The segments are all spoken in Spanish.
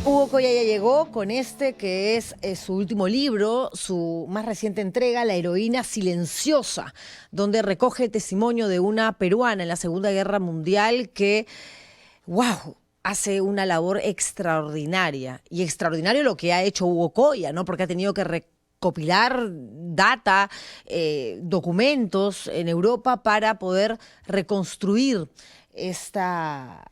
Hugo Coya ya llegó con este que es su último libro, su más reciente entrega, La heroína silenciosa, donde recoge el testimonio de una peruana en la Segunda Guerra Mundial que, wow, hace una labor extraordinaria. Y extraordinario lo que ha hecho Hugo Coya, ¿no? Porque ha tenido que recopilar data, documentos en Europa para poder reconstruir esta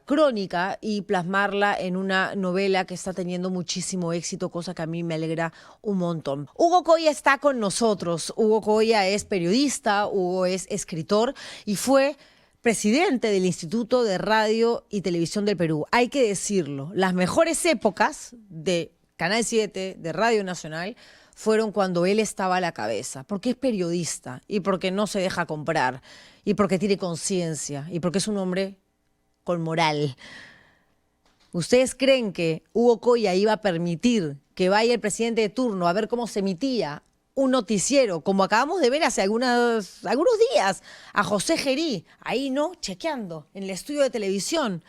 crónica y plasmarla en una novela que está teniendo muchísimo éxito, cosa que a mí me alegra un montón. Hugo Coya está con nosotros. Hugo Coya es periodista, Hugo es escritor y fue presidente del Instituto de Radio y Televisión del Perú. Hay que decirlo, las mejores épocas de Canal 7, de Radio Nacional, fueron cuando él estaba a la cabeza, porque es periodista y porque no se deja comprar y porque tiene conciencia y porque es un hombre con moral. ¿Ustedes creen que Hugo Coya iba a permitir que vaya el presidente de turno a ver cómo se emitía un noticiero, como acabamos de ver hace algunos días, a José Gerí, ahí, ¿no?, chequeando en el estudio de televisión,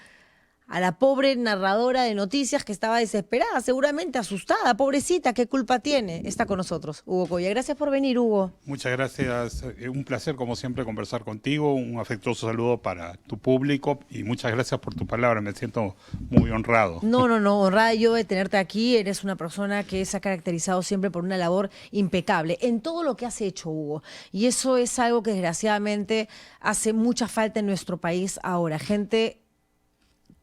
a la pobre narradora de noticias que estaba desesperada, seguramente asustada, pobrecita, ¿qué culpa tiene? Está con nosotros, Hugo Coya. Gracias por venir, Hugo. Muchas gracias. Un placer, como siempre, conversar contigo. Un afectuoso saludo para tu público y muchas gracias por tu palabra. Me siento muy honrado. No, honrada yo de tenerte aquí. Eres una persona que se ha caracterizado siempre por una labor impecable en todo lo que has hecho, Hugo. Y eso es algo que desgraciadamente hace mucha falta en nuestro país ahora. Gente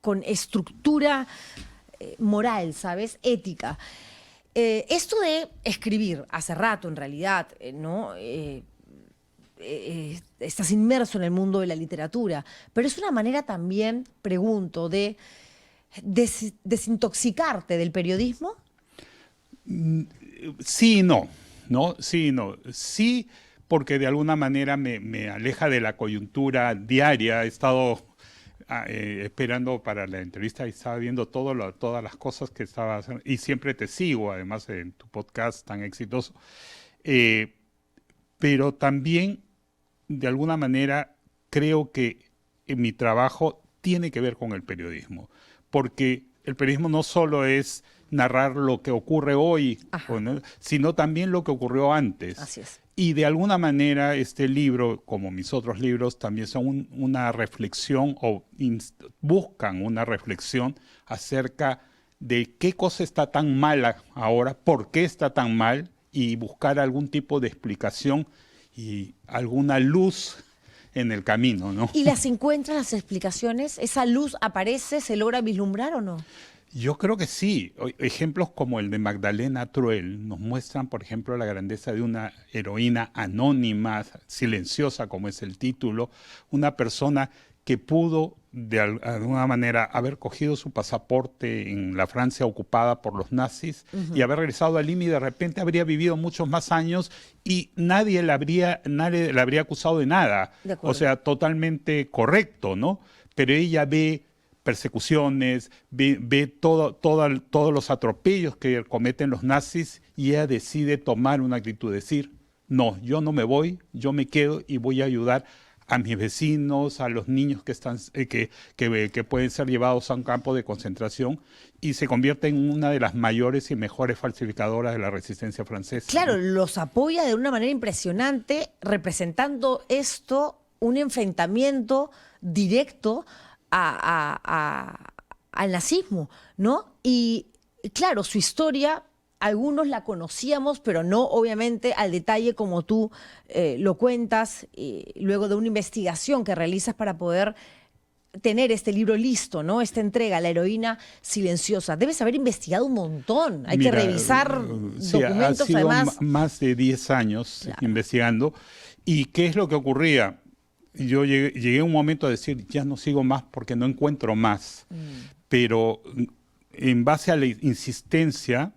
con estructura moral, ¿sabes? Ética. Esto de escribir, hace rato en realidad, ¿no? Estás inmerso en el mundo de la literatura, pero es una manera también, pregunto, de desintoxicarte del periodismo. Sí y no, ¿no? Sí y no. Sí, porque de alguna manera me aleja de la coyuntura diaria. He estado esperando para la entrevista y estaba viendo todas las cosas que estaba haciendo y siempre te sigo, además en tu podcast tan exitoso. Pero también, de alguna manera, creo que en mi trabajo tiene que ver con el periodismo, porque el periodismo no solo es narrar lo que ocurre hoy, ¿no?, sino también lo que ocurrió antes. Así es. Y de alguna manera este libro, como mis otros libros, también son una reflexión o buscan una reflexión acerca de qué cosa está tan mala ahora, por qué está tan mal y buscar algún tipo de explicación y alguna luz en el camino, ¿no? ¿Y las encuentras las explicaciones? ¿Esa luz aparece, se logra vislumbrar o no? Yo creo que sí. Ejemplos como el de Magdalena Truell nos muestran, por ejemplo, la grandeza de una heroína anónima, silenciosa, como es el título, una persona que pudo, de alguna manera, haber cogido su pasaporte en la Francia ocupada por los nazis y haber regresado a Lima y de repente habría vivido muchos más años y nadie le habría acusado de nada. O sea, totalmente correcto, ¿no? Pero ella ve persecuciones, ve todos los atropellos que cometen los nazis y ella decide tomar una actitud, decir, no, yo no me voy, yo me quedo y voy a ayudar a mis vecinos, a los niños que pueden ser llevados a un campo de concentración, y se convierte en una de las mayores y mejores falsificadoras de la resistencia francesa. Claro, ¿no? los apoya de una manera impresionante, representando esto, un enfrentamiento directo al nazismo, ¿no? Y claro, su historia, algunos la conocíamos, pero no obviamente al detalle como tú lo cuentas, luego de una investigación que realizas para poder tener este libro listo, ¿no? Esta entrega, La heroína silenciosa. Debes haber investigado un montón. Hay que revisar documentos, ha sido además. Más de 10 años investigando. ¿Y qué es lo que ocurría? Yo llegué a un momento a decir, ya no sigo más porque no encuentro más. Pero en base a la insistencia,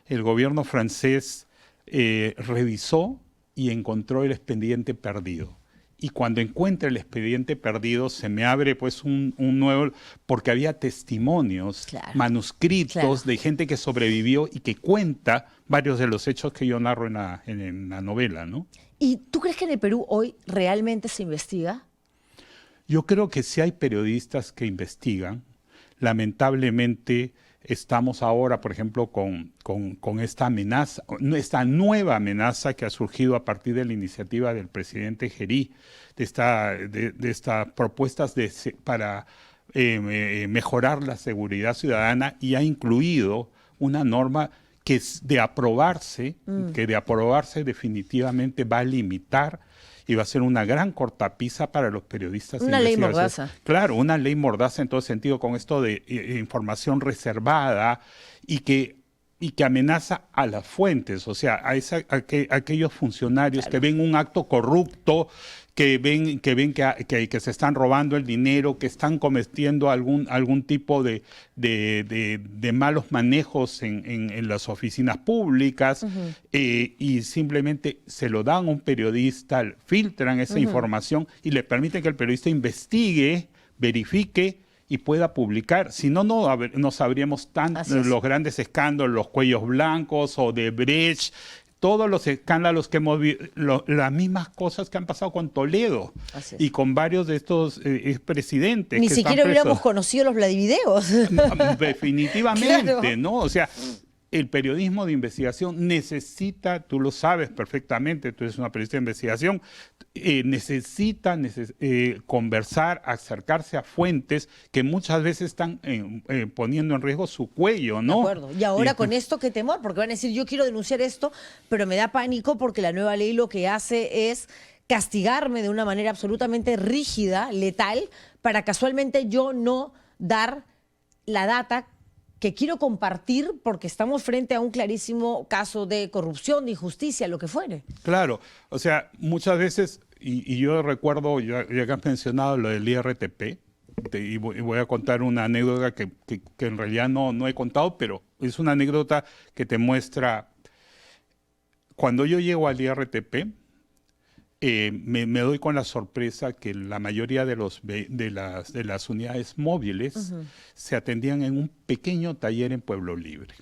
el gobierno francés revisó y encontró el expediente perdido. Y cuando encuentra el expediente perdido, se me abre pues un nuevo, porque había testimonios, manuscritos de gente que sobrevivió y que cuenta varios de los hechos que yo narro en la novela, ¿no? ¿Y tú crees que en el Perú hoy realmente se investiga? Yo creo que sí hay periodistas que investigan. lamentablemente estamos ahora, por ejemplo, con esta amenaza, esta nueva amenaza que ha surgido a partir de la iniciativa del presidente Gerí, de estas propuestas para mejorar la seguridad ciudadana, y ha incluido una norma que de aprobarse definitivamente va a limitar y va a ser una gran cortapisa para los periodistas. Una ley mordaza. Claro, una ley mordaza en todo sentido, con esto de información reservada y que amenaza a las fuentes, o sea, aquellos funcionarios que ven un acto corrupto, que ven que se están robando el dinero, que están cometiendo algún tipo de malos manejos en las oficinas públicas, y simplemente se lo dan a un periodista, filtran esa información y le permiten que el periodista investigue, verifique y pueda publicar. Si no, no sabríamos los grandes escándalos, los cuellos blancos o de Brecht, todos los escándalos que hemos visto, las mismas cosas que han pasado con Toledo y con varios de estos expresidentes. Ni siquiera hubiéramos conocido los Vladivideos. Definitivamente, Claro. ¿no? O sea, el periodismo de investigación necesita, tú lo sabes perfectamente, tú eres una periodista de investigación, necesita conversar, acercarse a fuentes que muchas veces están poniendo en riesgo su cuello, ¿no? De acuerdo. Y ahora con esto, qué temor, porque van a decir, yo quiero denunciar esto, pero me da pánico porque la nueva ley lo que hace es castigarme de una manera absolutamente rígida, letal, para casualmente yo no dar la data que quiero compartir porque estamos frente a un clarísimo caso de corrupción, de injusticia, lo que fuere. Claro, o sea, muchas veces, y yo recuerdo, ya que has mencionado lo del IRTP, y voy a contar una anécdota que en realidad no he contado, pero es una anécdota que te muestra, cuando yo llego al IRTP, me doy con la sorpresa que la mayoría de las unidades móviles se atendían en un pequeño taller en Pueblo Libre.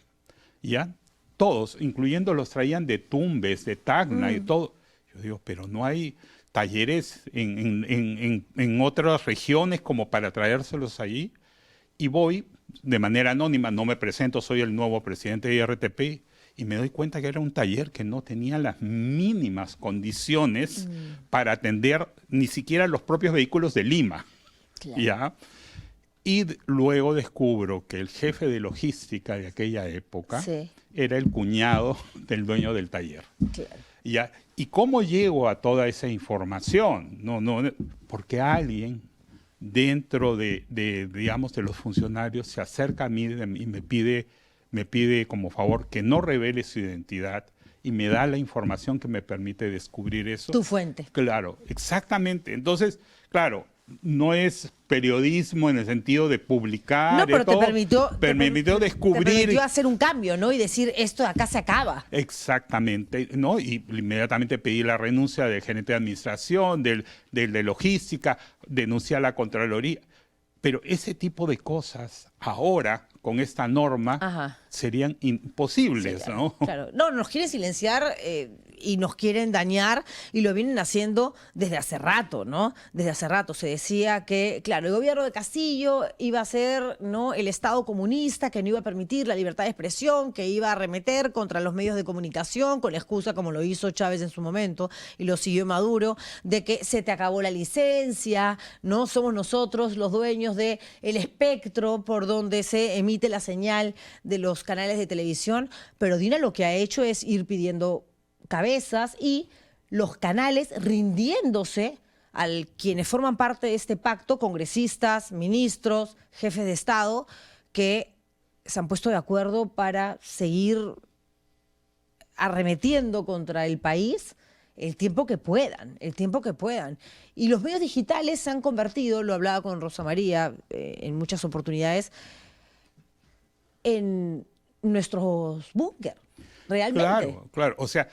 ¿Ya? Todos, incluyendo los traían de Tumbes, de Tacna y todo. Yo digo, pero no hay talleres en otras regiones como para traérselos allí. Y voy de manera anónima, no me presento, soy el nuevo presidente de IRTP, y me doy cuenta que era un taller que no tenía las mínimas condiciones para atender ni siquiera los propios vehículos de Lima. Claro. ¿Ya? Y luego descubro que el jefe de logística de aquella época era el cuñado del dueño del taller. Claro. ¿Ya? ¿Y cómo llego a toda esa información? Porque alguien dentro digamos, de los funcionarios se acerca a mí y me pide como favor que no revele su identidad y me da la información que me permite descubrir eso. Tu fuente. Claro, exactamente. Entonces, claro, no es periodismo en el sentido de publicar. No, pero todo, te permitió descubrir. Te permitió hacer un cambio, ¿no? Y decir, esto de acá se acaba. Exactamente, ¿no? Y inmediatamente pedí la renuncia del gerente de administración, del de logística, denuncié a la Contraloría. Pero ese tipo de cosas ahora, con esta norma, serían imposibles, claro, ¿no? Claro. No, nos quieren silenciar y nos quieren dañar, y lo vienen haciendo desde hace rato, ¿no? Desde hace rato se decía que, claro, el gobierno de Castillo iba a ser, ¿no?, el Estado comunista, que no iba a permitir la libertad de expresión, que iba a arremeter contra los medios de comunicación, con la excusa, como lo hizo Chávez en su momento, y lo siguió Maduro, de que se te acabó la licencia, ¿no? Somos nosotros los dueños del espectro por donde se emite la señal de los canales de televisión, pero Dina lo que ha hecho es ir pidiendo cabezas y los canales rindiéndose a quienes forman parte de este pacto, congresistas, ministros, jefes de Estado, que se han puesto de acuerdo para seguir arremetiendo contra el país el tiempo que puedan, el tiempo que puedan. Y los medios digitales se han convertido, lo hablaba con Rosa María en muchas oportunidades, en nuestros búnker, realmente. Claro, claro. O sea,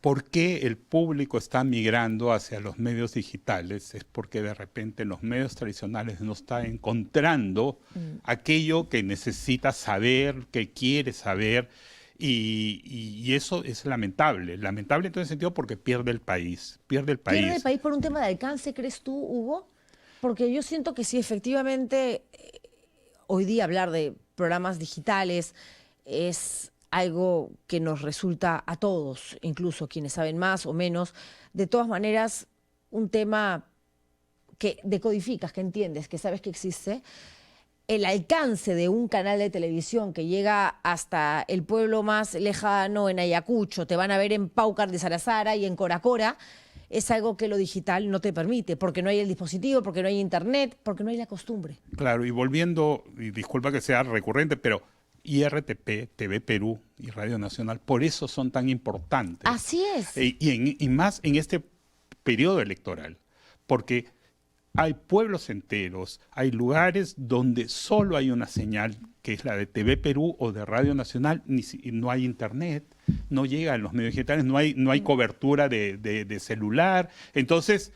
¿por qué el público está migrando hacia los medios digitales? Es porque de repente los medios tradicionales no están encontrando aquello que necesita saber, que quiere saber, y eso es lamentable. Lamentable en todo el sentido porque pierde el país, pierde el país. ¿Pierde el país por un tema de alcance, crees tú, Hugo? Porque yo siento que sí, efectivamente, hoy día hablar de programas digitales es algo que nos resulta a todos, incluso quienes saben más o menos. De todas maneras, un tema que decodificas, que entiendes, que sabes que existe. El alcance de un canal de televisión que llega hasta el pueblo más lejano, en Ayacucho, te van a ver en Paucar de Sarasara y en Coracora, es algo que lo digital no te permite, porque no hay el dispositivo, porque no hay internet, porque no hay la costumbre. Claro, y volviendo, y disculpa que sea recurrente, pero IRTP, TV Perú y Radio Nacional, por eso son tan importantes. Así es. Y más en este periodo electoral, porque hay pueblos enteros, hay lugares donde solo hay una señal, que es la de TV Perú o de Radio Nacional, no hay internet, no llegan los medios digitales, no hay cobertura de celular. Entonces,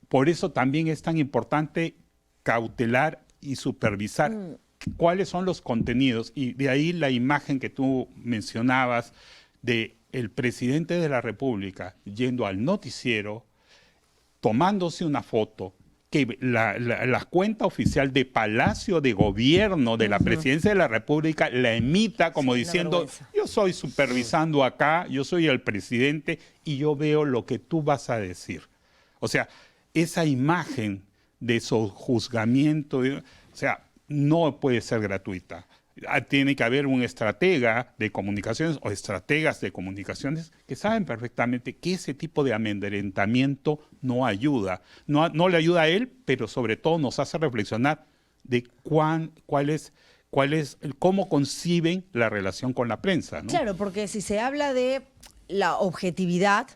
por eso también es tan importante cautelar y supervisar cuáles son los contenidos. Y de ahí la imagen que tú mencionabas de el presidente de la República yendo al noticiero, tomándose una foto, que la cuenta oficial de Palacio de Gobierno de la Presidencia de la República la emita como diciendo, yo soy supervisando acá, yo soy el presidente y yo veo lo que tú vas a decir. O sea, esa imagen de sojuzgamiento, o sea, no puede ser gratuita. Tiene que haber un estratega de comunicaciones o estrategas de comunicaciones que saben perfectamente que ese tipo de amedrentamiento no ayuda. No le ayuda a él, pero sobre todo nos hace reflexionar de cómo conciben la relación con la prensa, ¿no? Claro, porque si se habla de la objetividad,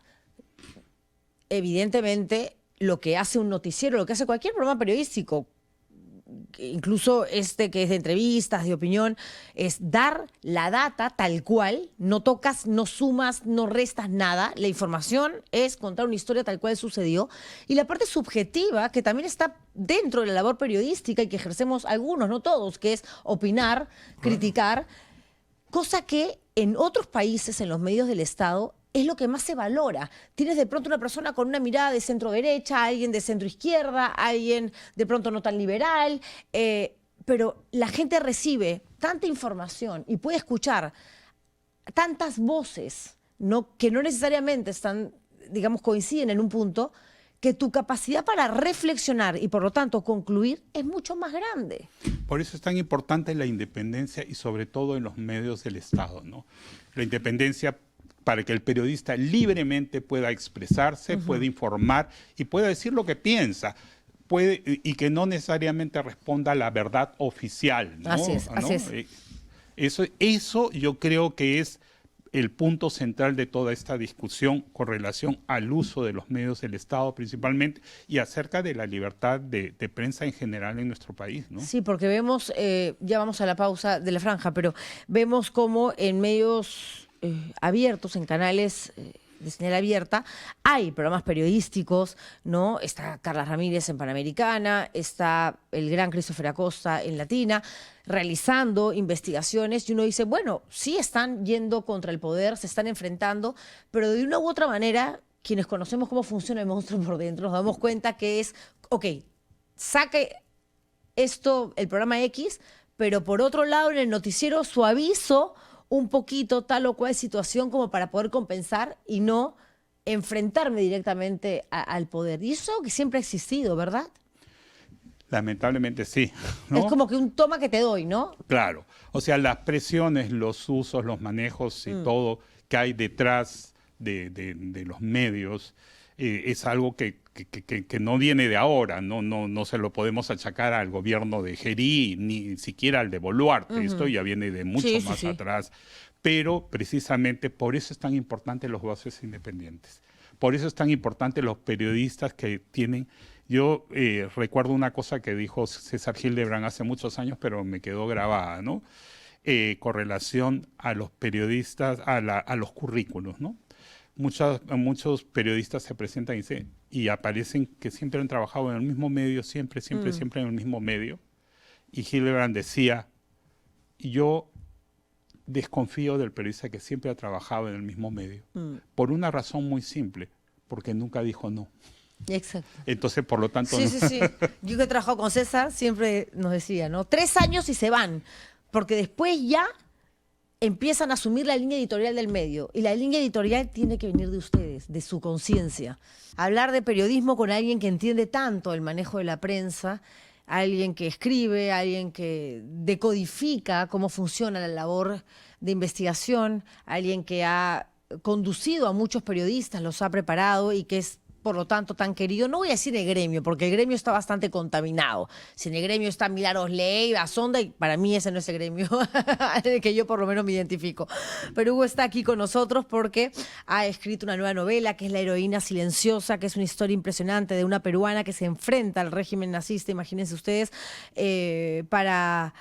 evidentemente lo que hace un noticiero, lo que hace cualquier programa periodístico, incluso este que es de entrevistas, de opinión, es dar la data tal cual, no tocas, no sumas, no restas nada. La información es contar una historia tal cual sucedió. Y la parte subjetiva, que también está dentro de la labor periodística y que ejercemos algunos, no todos, que es opinar, criticar, cosa que en otros países, en los medios del Estado, es lo que más se valora. Tienes de pronto una persona con una mirada de centro derecha, alguien de centro izquierda, alguien de pronto no tan liberal, pero la gente recibe tanta información y puede escuchar tantas voces, que no necesariamente están, digamos, coinciden en un punto, que tu capacidad para reflexionar y por lo tanto concluir es mucho más grande. Por eso es tan importante la independencia y sobre todo en los medios del Estado, ¿no? La independencia para que el periodista libremente pueda expresarse, pueda informar y pueda decir lo que piensa. Y que no necesariamente responda a la verdad oficial, ¿no? Así es, así es. Eso yo creo que es el punto central de toda esta discusión con relación al uso de los medios del Estado principalmente y acerca de la libertad de prensa en general en nuestro país, ¿no? Sí, porque vemos, ya vamos a la pausa de la franja, pero vemos cómo en medios abiertos, en canales de señal abierta, hay programas periodísticos, ¿no? Está Carla Ramírez en Panamericana, está el gran Christopher Acosta en Latina, realizando investigaciones y uno dice, bueno, sí están yendo contra el poder, se están enfrentando, pero de una u otra manera, quienes conocemos cómo funciona el monstruo por dentro, nos damos cuenta que es, ok, saque esto, el programa X, pero por otro lado en el noticiero suavizo un poquito tal o cual situación como para poder compensar y no enfrentarme directamente al poder. Y eso que siempre ha existido, ¿verdad? Lamentablemente sí, ¿no? Es como que un toma que te doy, ¿no? Claro. O sea, las presiones, los usos, los manejos y todo que hay detrás de los medios es algo que no viene de ahora, no se lo podemos achacar al gobierno de Gerí, ni siquiera al de Boluarte, esto ya viene de mucho más atrás, pero precisamente por eso es tan importante los voces independientes, por eso es tan importante los periodistas que tienen. Yo recuerdo una cosa que dijo César Hildebrand hace muchos años, pero me quedó grabada, ¿no? Con relación a los periodistas, a los currículos, ¿no? Muchos periodistas se presentan y aparecen que siempre han trabajado en el mismo medio, siempre en el mismo medio. Y Hildebrand decía, yo desconfío del periodista que siempre ha trabajado en el mismo medio, por una razón muy simple, porque nunca dijo no. Exacto. Entonces, por lo tanto... Sí, sí, sí. Yo que he trabajado con César siempre nos decía, ¿no? 3 años y se van, porque después ya empiezan a asumir la línea editorial del medio. Y la línea editorial tiene que venir de ustedes, de su conciencia. Hablar de periodismo con alguien que entiende tanto el manejo de la prensa, alguien que escribe, alguien que decodifica cómo funciona la labor de investigación, alguien que ha conducido a muchos periodistas, los ha preparado y que es por lo tanto tan querido. No voy a decir el gremio, porque el gremio está bastante contaminado. Si en el gremio está Milagros Leiva, Sonda, y para mí ese no es el gremio en el que yo por lo menos me identifico. Pero Hugo está aquí con nosotros porque ha escrito una nueva novela que es La heroína silenciosa, que es una historia impresionante de una peruana que se enfrenta al régimen nazista, imagínense ustedes, para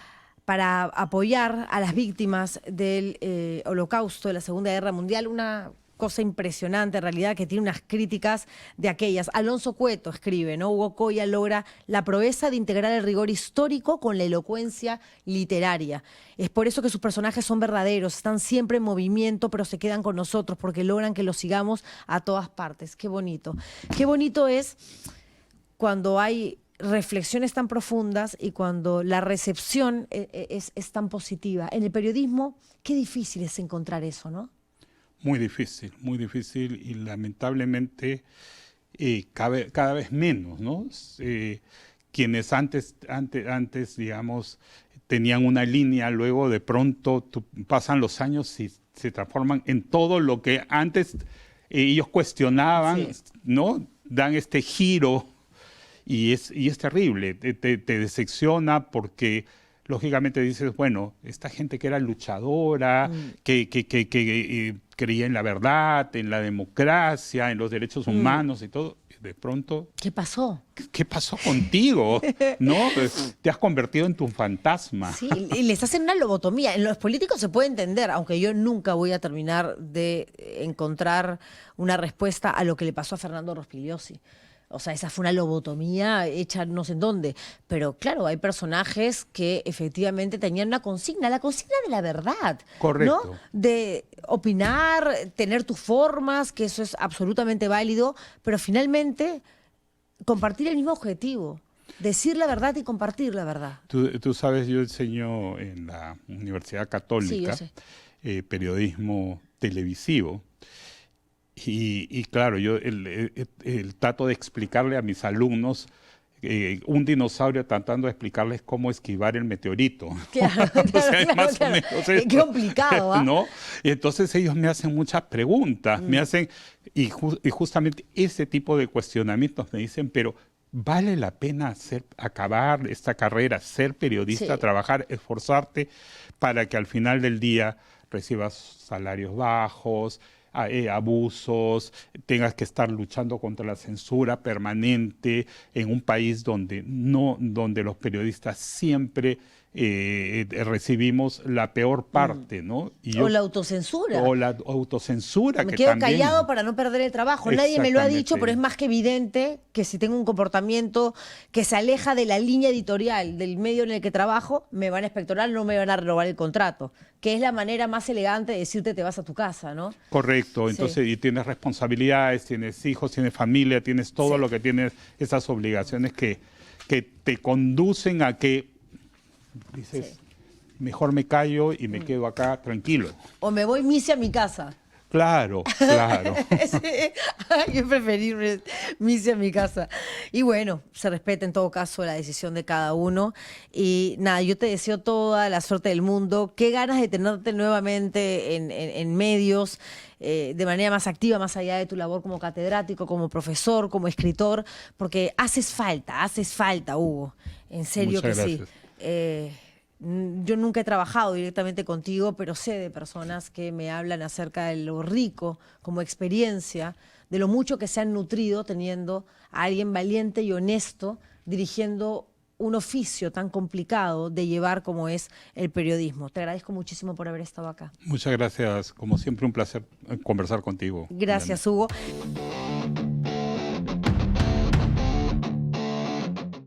apoyar a las víctimas del Holocausto, de la Segunda Guerra Mundial, una cosa impresionante en realidad, que tiene unas críticas de aquellas. Alonso Cueto escribe, ¿no? Hugo Coya logra la proeza de integrar el rigor histórico con la elocuencia literaria. Es por eso que sus personajes son verdaderos, están siempre en movimiento, pero se quedan con nosotros porque logran que los sigamos a todas partes. Qué bonito. Qué bonito es cuando hay reflexiones tan profundas y cuando la recepción es tan positiva. En el periodismo, qué difícil es encontrar eso, ¿no? Muy difícil y lamentablemente cada vez menos, ¿no? Quienes antes, digamos, tenían una línea, luego de pronto pasan los años y se transforman en todo lo que antes ellos cuestionaban, sí, ¿no? Dan este giro y es terrible, te decepciona porque lógicamente dices, bueno, esta gente que era luchadora, que creía en la verdad, en la democracia, en los derechos humanos y todo, de pronto... ¿Qué pasó? ¿Qué pasó contigo? ¿No? Te has convertido en tu fantasma. Sí, y les hacen una lobotomía. En los políticos se puede entender, aunque yo nunca voy a terminar de encontrar una respuesta a lo que le pasó a Fernando Rospigliosi. O sea, esa fue una lobotomía hecha no sé en dónde. Pero claro, hay personajes que efectivamente tenían una consigna, la consigna de la verdad. Correcto. ¿No? De opinar, tener tus formas, que eso es absolutamente válido, pero finalmente compartir el mismo objetivo. Decir la verdad y compartir la verdad. Tú sabes, yo enseño en la Universidad Católica, sí, yo sé, periodismo televisivo. Y claro, yo el trato de explicarle a mis alumnos un dinosaurio tratando de explicarles cómo esquivar el meteorito. Claro, O sea, claro, más claro. o menos esto, qué complicado, ¿ah? ¿no? Y entonces ellos me hacen muchas preguntas, me hacen, y justamente ese tipo de cuestionamientos me dicen, pero ¿vale la pena acabar esta carrera, ser periodista, Sí. trabajar, esforzarte para que al final del día recibas salarios bajos, abusos, tengas que estar luchando contra la censura permanente en un país donde los periodistas siempre recibimos la peor parte, ¿no? O la autocensura. O la autocensura. Me que quedo también, callado para no perder el trabajo. Nadie me lo ha dicho, pero es más que evidente que si tengo un comportamiento que se aleja de la línea editorial del medio en el que trabajo, me van a inspectorar, no me van a renovar el contrato, que es la manera más elegante de decirte te vas a tu casa, ¿no? Correcto, entonces Sí. y tienes responsabilidades, tienes hijos, tienes familia, tienes todo Sí. lo que tienes, esas obligaciones que te conducen a que dices, Sí. mejor me callo y me quedo acá tranquilo. O me voy misi a mi casa. Claro, claro. Sí. Yo preferí misi a mi casa. Y bueno, se respeta en todo caso la decisión de cada uno. Y nada, yo te deseo toda la suerte del mundo. Qué ganas de tenerte nuevamente en medios, de manera más activa, más allá de tu labor como catedrático, como profesor, como escritor, porque haces falta, Hugo. En serio Muchas que gracias. sí. Yo nunca he trabajado directamente contigo, pero sé de personas que me hablan acerca de lo rico como experiencia, de lo mucho que se han nutrido teniendo a alguien valiente y honesto dirigiendo un oficio tan complicado de llevar como es el periodismo. Te agradezco muchísimo por haber estado acá. Muchas gracias. Como siempre, un placer conversar contigo. Gracias, Hugo.